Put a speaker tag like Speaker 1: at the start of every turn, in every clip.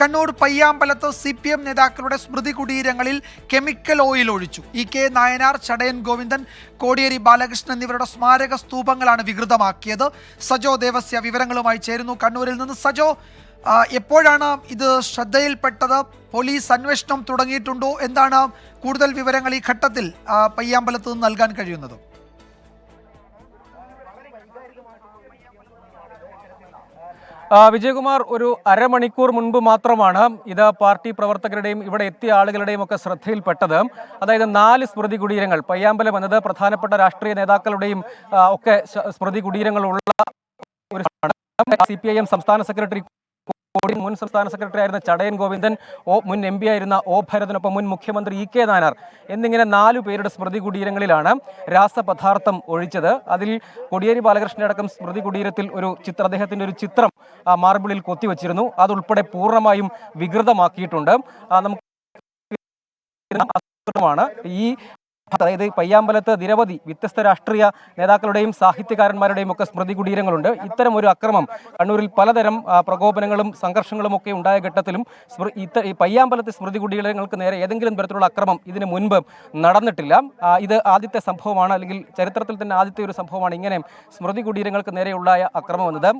Speaker 1: Kannur പയ്യാമ്പലത്ത് CPM നേതാക്കളുടെ സ്മൃതി കുടീരങ്ങളിൽ chemical oil ഒഴിച്ചു. EK Nayanar, Chadayan Govindan, Kodiyeri Balakrishnan എന്നിവരുടെ സ്മാരക സ്തൂപങ്ങളാണ് വികൃതമാക്കിയത്. സജോ ദേവസ്യ വിവരങ്ങളുമായി ചേരുന്നു കണ്ണൂരിൽ നിന്ന്. സജോ, എപ്പോഴാണ് ഇത് ശ്രദ്ധയിൽപ്പെട്ടത്? പോലീസ് അന്വേഷണം തുടങ്ങിയിട്ടുണ്ടോ? എന്താണ് കൂടുതൽ വിവരങ്ങൾ ഈ ഘട്ടത്തിൽ പയ്യാമ്പലത്ത് നിന്ന് നൽകാൻ കഴിയുന്നത്?
Speaker 2: വിജയകുമാർ, ഒരു അരമണിക്കൂർ മുൻപ് മാത്രമാണ് ഇത് പാർട്ടി പ്രവർത്തകരുടെയും ഇവിടെ എത്തിയ ആളുകളുടെയും ഒക്കെ ശ്രദ്ധയിൽപ്പെട്ടത്. അതായത് 4 സ്മൃതി കുടീരങ്ങൾ, പയ്യാമ്പലം എന്നത് പ്രധാനപ്പെട്ട രാഷ്ട്രീയ നേതാക്കളുടെയും ഒക്കെ സ്മൃതി കുടീരങ്ങളുള്ള ഒരു CPIM സംസ്ഥാന സെക്രട്ടറി, മുൻ സംസ്ഥാന സെക്രട്ടറി ആയിരുന്ന ചടയൻ ഗോവിന്ദൻ, മുൻ MP ആയിരുന്ന ഭരതനൊപ്പം മുൻ മുഖ്യമന്ത്രി EK നായനാർ എന്നിങ്ങനെ 4 പേരുടെ സ്മൃതി കുടീരങ്ങളിലാണ് രാസപദാർത്ഥം ഒഴിച്ചത്. അതിൽ കോടിയേരി ബാലകൃഷ്ണന്റെ അടക്കം സ്മൃതി കുടീരത്തിൽ ഒരു ചിത്രം, അദ്ദേഹത്തിന്റെ ഒരു ചിത്രം മാർബിളിൽ കൊത്തിവച്ചിരുന്നു. അതുൾപ്പെടെ പൂർണ്ണമായും വികൃതമാക്കിയിട്ടുണ്ട്. നമുക്ക് ഈ അതായത് പയ്യാമ്പലത്ത് നിരവധി വ്യത്യസ്ത രാഷ്ട്രീയ നേതാക്കളുടെയും സാഹിത്യകാരന്മാരുടെയും ഒക്കെ സ്മൃതി കുടീരങ്ങളുണ്ട്. ഇത്തരം ഒരു അക്രമം കണ്ണൂരിൽ പലതരം പ്രകോപനങ്ങളും സംഘർഷങ്ങളും ഒക്കെ ഉണ്ടായ ഘട്ടത്തിലും ഈ പയ്യാമ്പലത്തെ സ്മൃതി കുടീരങ്ങൾക്ക് നേരെ ഏതെങ്കിലും തരത്തിലുള്ള അക്രമം ഇതിനു മുൻപ് നടന്നിട്ടില്ല. ഇത് ആദ്യത്തെ സംഭവമാണ്, അല്ലെങ്കിൽ ചരിത്രത്തിൽ തന്നെ ആദ്യത്തെ ഒരു സംഭവമാണ് ഇങ്ങനെ സ്മൃതി കുടീരങ്ങൾക്ക് നേരെയുള്ള അക്രമം എന്നത്.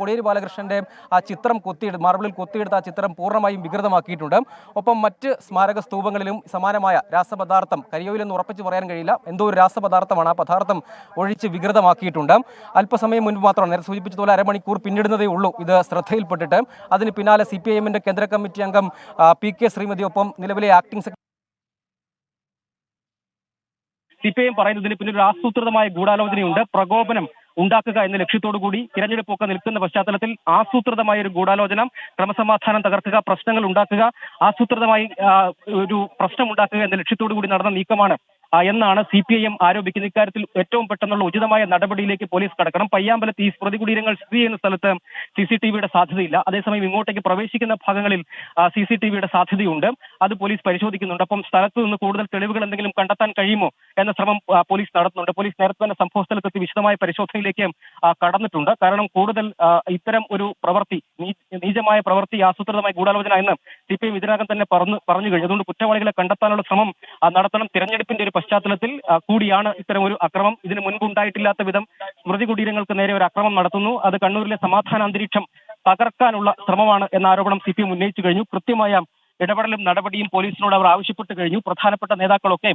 Speaker 2: കോടിയേരി ബാലകൃഷ്ണന്റെ ആ ചിത്രം മാർബിളിൽ കൊത്തിയെടുത്ത ആ ചിത്രം പൂർണ്ണമായും വികൃതമാക്കിയിട്ടുണ്ട്. ഒപ്പം മറ്റ് സ്മാരക സ്തൂപങ്ങളിലും സമാനമായ രാസപദാർത്ഥം, കരിയോയിലെന്ന് ഉറപ്പിച്ച് പറയാൻ കഴിയില്ല, എന്തോ ഒരു രാസപദാർത്ഥമാണ്, ആ പദാർത്ഥം ഒഴിച്ച് വികൃതമാക്കിയിട്ടുണ്ട്. അല്പസമയം മുൻപ് മാത്രമാണ്, നേരെ സൂചിപ്പിച്ചതുപോലെ അരമണിക്കൂർ പിന്നിടുന്നതേ ഉള്ളൂ ഇത് ശ്രദ്ധയിൽപ്പെട്ടിട്ട്. അതിന് പിന്നാലെ CPIMന്റെ കേന്ദ്ര കമ്മിറ്റി അംഗം PK ശ്രീമതി, ഒപ്പം നിലവിലെ ആക്ടിംഗ് CPIM പറയുന്നതിന് പിന്നിൽ ഒരു ആസൂത്രിതമായ ഗൂഢാലോചനയുണ്ട്. പ്രകോപനം ഉണ്ടാക്കുക എന്ന ലക്ഷ്യത്തോടു കൂടി തിരഞ്ഞെടുപ്പൊക്കെ നിൽക്കുന്ന പശ്ചാത്തലത്തിൽ ആസൂത്രിതമായ ഒരു ഗൂഢാലോചന, ക്രമസമാധാനം തകർക്കുക, പ്രശ്നങ്ങൾ ഉണ്ടാക്കുക, ആസൂത്രിതമായി ഒരു പ്രശ്നമുണ്ടാക്കുക എന്ന ലക്ഷ്യത്തോടു കൂടി നടന്ന നീക്കമാണ് എന്നാണ് CPIM ആരോപിക്കുന്നത്. ഇക്കാര്യത്തിൽ ഏറ്റവും പെട്ടെന്നുള്ള ഉചിതമായ നടപടിയിലേക്ക് പോലീസ് കടക്കണം. പയ്യാമ്പലത്ത് ഈ സ്മൃതി കുടീരങ്ങൾ സ്ഥിതി ചെയ്യുന്ന സ്ഥലത്ത് CCTVയുടെ സാധ്യതയില്ല. അതേസമയം ഇങ്ങോട്ടേക്ക് പ്രവേശിക്കുന്ന ഭാഗങ്ങളിൽ CCTVയുടെ സാധ്യതയുണ്ട്. അത് പോലീസ് പരിശോധിക്കുന്നുണ്ട്. അപ്പം സ്ഥലത്ത് നിന്ന് കൂടുതൽ തെളിവുകൾ എന്തെങ്കിലും കണ്ടെത്താൻ കഴിയുമോ എന്ന ശ്രമം പോലീസ് നടത്തുന്നുണ്ട്. പോലീസ് നേരത്തെ തന്നെ സംഭവ സ്ഥലത്തെത്തി വിശദമായ പരിശോധനയിലേക്ക് കടന്നിട്ടുണ്ട്. കാരണം കൂടുതൽ ഇത്തരം ഒരു പ്രവൃത്തി, നീചമായ പ്രവൃത്തി, ആസൂത്രിതമായ ഗൂഢാലോചന എന്ന് CPIM ഇതിനകം തന്നെ പറഞ്ഞു കഴിഞ്ഞു. അതുകൊണ്ട് കുറ്റവാളികളെ കണ്ടെത്താനുള്ള ശ്രമം നടത്തണം. തിരഞ്ഞെടുപ്പിന്റെ ഒരു പശ്ചാത്തലത്തിൽ കൂടിയാണ് ഇത്തരം ഒരു അക്രമം. ഇതിന് മുൻപ് ഉണ്ടായിട്ടില്ലാത്ത വിധം സ്മൃതി കുടീരങ്ങൾക്ക് നേരെ ഒരു അക്രമം നടത്തുന്നു. അത് കണ്ണൂരിലെ സമാധാന അന്തരീക്ഷം തകർക്കാനുള്ള ശ്രമമാണ് എന്ന ആരോപണം CPIM ഉന്നയിച്ചു കഴിഞ്ഞു. കൃത്യമായ ഇടപെടലും നടപടിയും പോലീസിനോട് അവർ ആവശ്യപ്പെട്ട് കഴിഞ്ഞു. പ്രധാനപ്പെട്ട നേതാക്കളൊക്കെ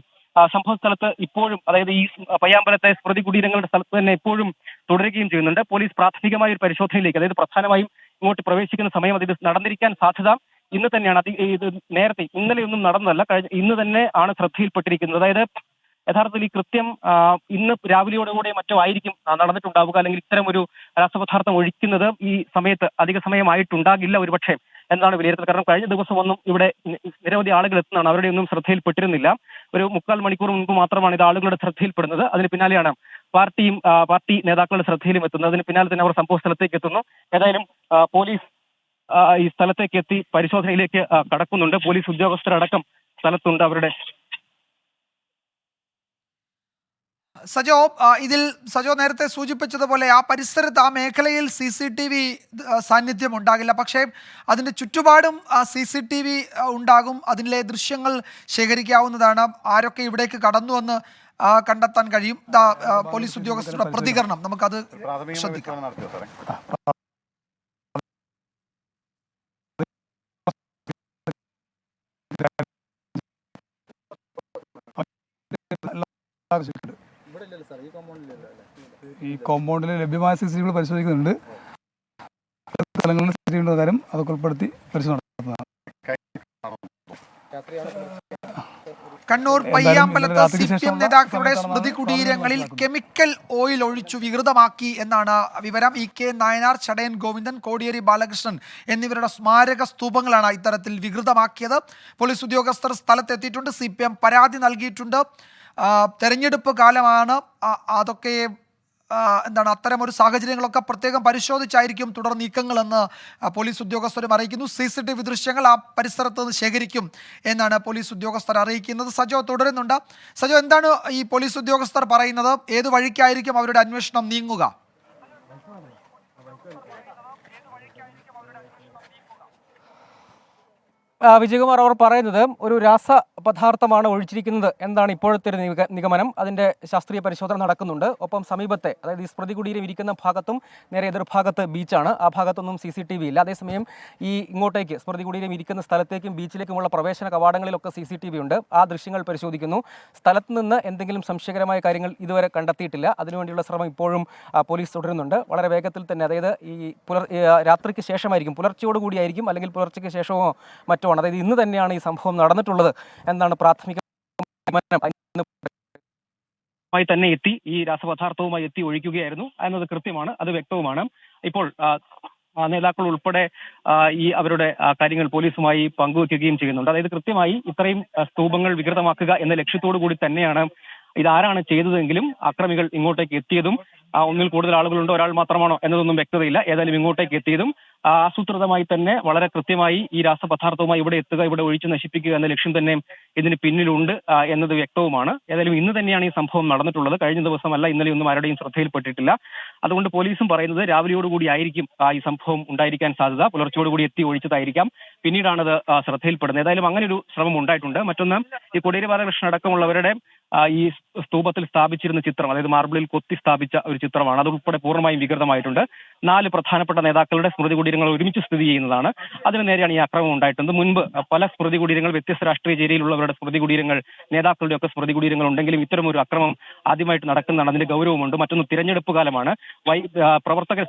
Speaker 2: സംഭവ സ്ഥലത്ത് ഇപ്പോഴും, അതായത് ഈ പയ്യാമ്പലത്തെ സ്മൃതി കുടീരങ്ങളുടെ സ്ഥലത്ത് തന്നെ ഇപ്പോഴും തുടരുകയും ചെയ്യുന്നുണ്ട്. പോലീസ് പ്രാഥമികമായ ഒരു പരിശോധനയിലേക്ക്, അതായത് പ്രധാനമായും ഇങ്ങോട്ട് പ്രവേശിക്കുന്ന സമയം അത് നടന്നിരിക്കാൻ സാധ്യത ഇന്ന് തന്നെയാണ്. ഇത് നേരത്തെ ഇന്നലെയൊന്നും നടന്നതല്ല, ഇന്ന് തന്നെ ആണ് ശ്രദ്ധയിൽപ്പെട്ടിരിക്കുന്നത്. അതായത് യഥാർത്ഥത്തിൽ ഈ കൃത്യം ഇന്ന് രാവിലെയോടുകൂടെ മറ്റോ ആയിരിക്കും നടന്നിട്ടുണ്ടാവുക, അല്ലെങ്കിൽ ഇത്തരം ഒരു രാസപദാർത്ഥം ഒഴിക്കുന്നത് ഈ സമയത്ത് അധിക സമയമായിട്ടുണ്ടാകില്ല ഒരുപക്ഷെ എന്നാണ് വിലയിരുത്തൽ. കാരണം കഴിഞ്ഞ ദിവസമൊന്നും ഇവിടെ നിരവധി ആളുകൾ എത്തുന്നതാണ്, അവരുടെ ഒന്നും ശ്രദ്ധയിൽപ്പെട്ടിരുന്നില്ല. ഒരു 3/4 മണിക്കൂർ മുൻപ് മാത്രമാണ് ഇത് ആളുകളുടെ ശ്രദ്ധയിൽപ്പെടുന്നത്. അതിന് പിന്നാലെയാണ് പാർട്ടി നേതാക്കളുടെ ശ്രദ്ധയിലും എത്തുന്നത്. അതിന് പിന്നാലെ തന്നെ അവർ സംഭവ സ്ഥലത്തേക്ക് എത്തുന്നു. ഏതായാലും പോലീസ് ഈ സ്ഥലത്തേക്ക് എത്തി പരിശോധനയിലേക്ക് കടക്കുന്നുണ്ട്. പോലീസ് ഉദ്യോഗസ്ഥരടക്കം സ്ഥലത്തുണ്ട്. അവരുടെ
Speaker 1: സജോ നേരത്തെ സൂചിപ്പിച്ചതുപോലെ ആ പരിസരത്ത്, ആ മേഖലയിൽ CCTV സാന്നിധ്യം ഉണ്ടാകില്ല. പക്ഷേ അതിൻ്റെ ചുറ്റുപാടും CCTV ഉണ്ടാകും. അതിലെ ദൃശ്യങ്ങൾ ശേഖരിക്കാവുന്നതാണ്. ആരൊക്കെ ഇവിടേക്ക് കടന്നുവെന്ന് കണ്ടെത്താൻ കഴിയും. പോലീസ് ഉദ്യോഗസ്ഥരുടെ പ്രതികരണം നമുക്കത് ശ്രദ്ധിക്കാം.
Speaker 3: ഈ കോമ്പൗണ്ടിൽ ലഭ്യമായ CCTV പരിശോധിക്കുന്നുണ്ട്. സ്ഥലങ്ങളിൽ സ്ഥിതിയുള്ള കാര്യം അതൊക്കെ ഉൾപ്പെടുത്തി പരിശോധന നടത്തുന്നതാണ്.
Speaker 1: കണ്ണൂർ പയ്യാമ്പലത്ത് CPM നേതാക്കളുടെ സ്മൃതി കുടീരങ്ങളിൽ കെമിക്കൽ ഓയിൽ ഒഴിച്ചു വികൃതമാക്കി എന്നാണ് വിവരം. EK നായനാർ, ചടയൻ ഗോവിന്ദൻ, കോടിയേരി ബാലകൃഷ്ണൻ എന്നിവരുടെ സ്മാരക സ്തൂപങ്ങളാണ് ഇത്തരത്തിൽ വികൃതമാക്കിയത്. പോലീസ് ഉദ്യോഗസ്ഥർ സ്ഥലത്തെത്തിയിട്ടുണ്ട്. CPM പരാതി നൽകിയിട്ടുണ്ട്. തെരഞ്ഞെടുപ്പ് കാലമാണ്. അതൊക്കെ അത്തരം ഒരു സാഹചര്യങ്ങളൊക്കെ പ്രത്യേകം പരിശോധിച്ചായിരിക്കും തുടർ നീക്കങ്ങളെന്ന് പോലീസ് ഉദ്യോഗസ്ഥരും അറിയിക്കുന്നു. CCTV ദൃശ്യങ്ങൾ ആ പരിസരത്ത് നിന്ന് ശേഖരിക്കും എന്നാണ് പോലീസ് ഉദ്യോഗസ്ഥർ അറിയിക്കുന്നത്. സജോ തുടരുന്നുണ്ട്. സജോ, എന്താണ് ഈ പോലീസ് ഉദ്യോഗസ്ഥർ പറയുന്നത്? ഏത് വഴിക്കായിരിക്കും അവരുടെ അന്വേഷണം നീങ്ങുക?
Speaker 4: വിജയകുമാർ അവർ പറയുന്നത് ഒരു രാസപദാർത്ഥമാണ് ഒഴിച്ചിരിക്കുന്നത് എന്നാണ് ഇപ്പോഴത്തെ ഒരു നിഗമനം. അതിൻ്റെ ശാസ്ത്രീയ പരിശോധന നടക്കുന്നുണ്ട്. ഒപ്പം സമീപത്തെ, അതായത് ഈ സ്മൃതി കുടീരം ഇരിക്കുന്ന ഭാഗത്തും നേരെ എതിർഭാഗത്ത് ബീച്ചാണ്. ആ ഭാഗത്തൊന്നും CCTV ഇല്ല. അതേസമയം ഈ ഇങ്ങോട്ടേക്ക് സ്മൃതി കുടീരം ഇരിക്കുന്ന സ്ഥലത്തേക്കും ബീച്ചിലേക്കുമുള്ള പ്രവേശന കവാടങ്ങളിലൊക്കെ CCTV ഉണ്ട്. ആ ദൃശ്യങ്ങൾ പരിശോധിക്കുന്നു. സ്ഥലത്ത് നിന്ന് എന്തെങ്കിലും സംശയകരമായ കാര്യങ്ങൾ ഇതുവരെ കണ്ടെത്തിയിട്ടില്ല. അതിനുവേണ്ടിയുള്ള ശ്രമം ഇപ്പോഴും പോലീസ് തുടരുന്നുണ്ട്. വളരെ വേഗത്തിൽ തന്നെ, അതായത് ഈ രാത്രിക്ക് ശേഷമായിരിക്കും, പുലർച്ചയോടുകൂടിയായിരിക്കും, അല്ലെങ്കിൽ പുലർച്ചയ്ക്ക് ശേഷമോ മറ്റോ, അതായത് ഇന്ന് തന്നെയാണ് ഈ സംഭവം നടന്നിട്ടുള്ളത് എന്നാണ് പ്രാഥമിക
Speaker 2: തന്നെ എത്തി ഈ രാസപദാർത്ഥവുമായി എത്തി ഒഴിക്കുകയായിരുന്നു എന്നത് കൃത്യമാണ്, അത് വ്യക്തവുമാണ്. ഇപ്പോൾ നേതാക്കൾ ഉൾപ്പെടെ ഈ അവരുടെ കാര്യങ്ങൾ പോലീസുമായി പങ്കുവെക്കുകയും ചെയ്യുന്നുണ്ട്. അതായത് കൃത്യമായി ഇത്രയും സ്തൂപങ്ങൾ വികൃതമാക്കുക എന്ന ലക്ഷ്യത്തോടു കൂടി തന്നെയാണ് ഇതാരാണ് ചെയ്തതെങ്കിലും അക്രമികൾ ഇങ്ങോട്ടേക്ക് എത്തിയതും, ഒന്നിൽ കൂടുതൽ ആളുകളുണ്ടോ, ഒരാൾ മാത്രമാണോ എന്നതൊന്നും വ്യക്തതയില്ല. ഏതായാലും ഇങ്ങോട്ടേക്ക് എത്തിയതും ആസൂത്രിതമായി തന്നെ വളരെ കൃത്യമായി ഈ രാസപദാർത്ഥവുമായി ഇവിടെ എത്തുക, ഇവിടെ ഒഴിച്ച് നശിപ്പിക്കുക എന്ന ലക്ഷ്യം തന്നെ ഇതിന് പിന്നിലുണ്ട് എന്നത് വ്യക്തവുമാണ്. ഏതായാലും ഇന്ന് തന്നെയാണ് ഈ സംഭവം നടന്നിട്ടുള്ളത്. കഴിഞ്ഞ ദിവസമല്ല, ഇന്നലെയൊന്നും ആരുടെയും ശ്രദ്ധയിൽപ്പെട്ടിട്ടില്ല. അതുകൊണ്ട് പോലീസും പറയുന്നത് രാവിലെയോടുകൂടി ആയിരിക്കും ഈ സംഭവം ഉണ്ടായിരിക്കാൻ സാധ്യത. പുലർച്ചയോടുകൂടി എത്തി ഒഴിച്ചതായിരിക്കാം, പിന്നീടാണത് ശ്രദ്ധയിൽപ്പെടുന്നത്. ഏതായാലും അങ്ങനെ ഒരു ശ്രമം ഉണ്ടായിട്ടുണ്ട്. മറ്റൊന്ന്, ഈ കോടിയേരി ബാലകൃഷ്ണൻ അടക്കമുള്ളവരുടെ ഈ സ്തൂപത്തിൽ സ്ഥാപിച്ചിരുന്ന ചിത്രം, അതായത് മാർബിളിൽ കൊത്തി സ്ഥാപിച്ച ഒരു ചിത്രമാണ്. അതുൾപ്പെടെ പൂർണ്ണമായും വികൃതമായിട്ടുണ്ട്. 4 പ്രധാനപ്പെട്ട നേതാക്കളുടെ സ്മൃതി കുടീരങ്ങൾ ഒരുമിച്ച് സ്ഥിതി ചെയ്യുന്നതാണ്. അതിന് നേരെയാണ് ഈ ആക്രമണം ഉണ്ടായിട്ടുണ്ട്. മുൻപ് പല സ്മൃതി കുടീരങ്ങൾ, വ്യത്യസ്ത രാഷ്ട്രീയ ചേരിയിലുള്ളവരുടെ സ്മൃതി കുടീരങ്ങൾ, നേതാക്കളുടെ ഒക്കെ സ്മൃതി കുടീരങ്ങൾ ഉണ്ടെങ്കിലും ഇത്തരം ഒരു അക്രമം ആദ്യമായിട്ട് നടക്കുന്നതാണ്. അതിന്റെ ഗൗരവമുണ്ട്. മറ്റൊന്ന്, തിരഞ്ഞെടുപ്പ് കാലമാണ്.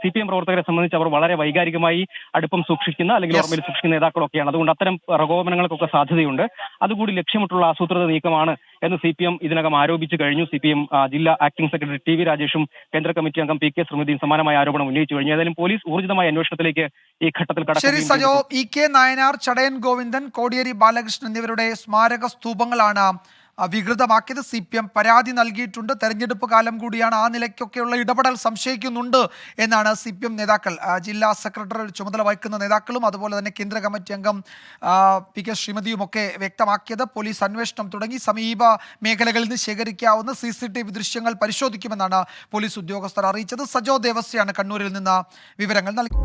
Speaker 2: CPM പ്രവർത്തകരെ സംബന്ധിച്ച് അവർ വളരെ വൈകാരികമായി അടുപ്പം സൂക്ഷിക്കുന്ന, അല്ലെങ്കിൽ ഓർമ്മയിൽ സൂക്ഷിക്കുന്ന നേതാക്കളൊക്കെയാണ്. അതുകൊണ്ട് അത്തരം പ്രകോപനങ്ങൾക്കൊക്കെ സാധ്യതയുണ്ട്. അതുകൂടി ലക്ഷ്യമിട്ടുള്ള ആസൂത്രിത നീക്കമാണ് എന്ന് CPM ഇതിനകം ആരോപിച്ചു കഴിഞ്ഞു. CPM ജില്ലാ ആക്ടിംഗ് സെക്രട്ടറി TV രാജേഷും കേന്ദ്ര കമ്മിറ്റി അംഗം PK ശ്രീമതിയും സമാനമായ ആരോപണം ഉന്നയിച്ചു കഴിഞ്ഞു. ഏതായാലും പോലീസ് ഊർജിതമായ അന്വേഷണത്തിലേക്ക് ഈ ഘട്ടത്തിൽ
Speaker 1: ശരി സജോ,
Speaker 2: കടക്കുകയും
Speaker 1: EK നായനാർ, ചടയൻ ഗോവിന്ദൻ, കോടിയേരി ബാലകൃഷ്ണൻ എന്നിവരുടെ സ്മാരക സ്തൂപങ്ങളാണ് വികൃതമാക്കിയത്. CPM പരാതി നൽകിയിട്ടുണ്ട്. തെരഞ്ഞെടുപ്പ് കാലം കൂടിയാണ്, ആ നിലയ്ക്കൊക്കെയുള്ള ഇടപെടൽ സംശയിക്കുന്നുണ്ട് എന്നാണ് CPM നേതാക്കൾ, ജില്ലാ സെക്രട്ടറി ചുമതല വഹിക്കുന്ന നേതാക്കളും അതുപോലെ തന്നെ കേന്ദ്ര കമ്മിറ്റി അംഗം PK ശ്രീമതിയും ഒക്കെ വ്യക്തമാക്കിയത്. പോലീസ് അന്വേഷണം തുടങ്ങി. സമീപ മേഖലകളിൽ നിന്ന് ശേഖരിക്കാവുന്ന CCTV ദൃശ്യങ്ങൾ പരിശോധിക്കുമെന്നാണ് പോലീസ് ഉദ്യോഗസ്ഥർ അറിയിച്ചത്. സജോ ദേവസ്യാണ് കണ്ണൂരിൽ നിന്ന് വിവരങ്ങൾ നൽകി.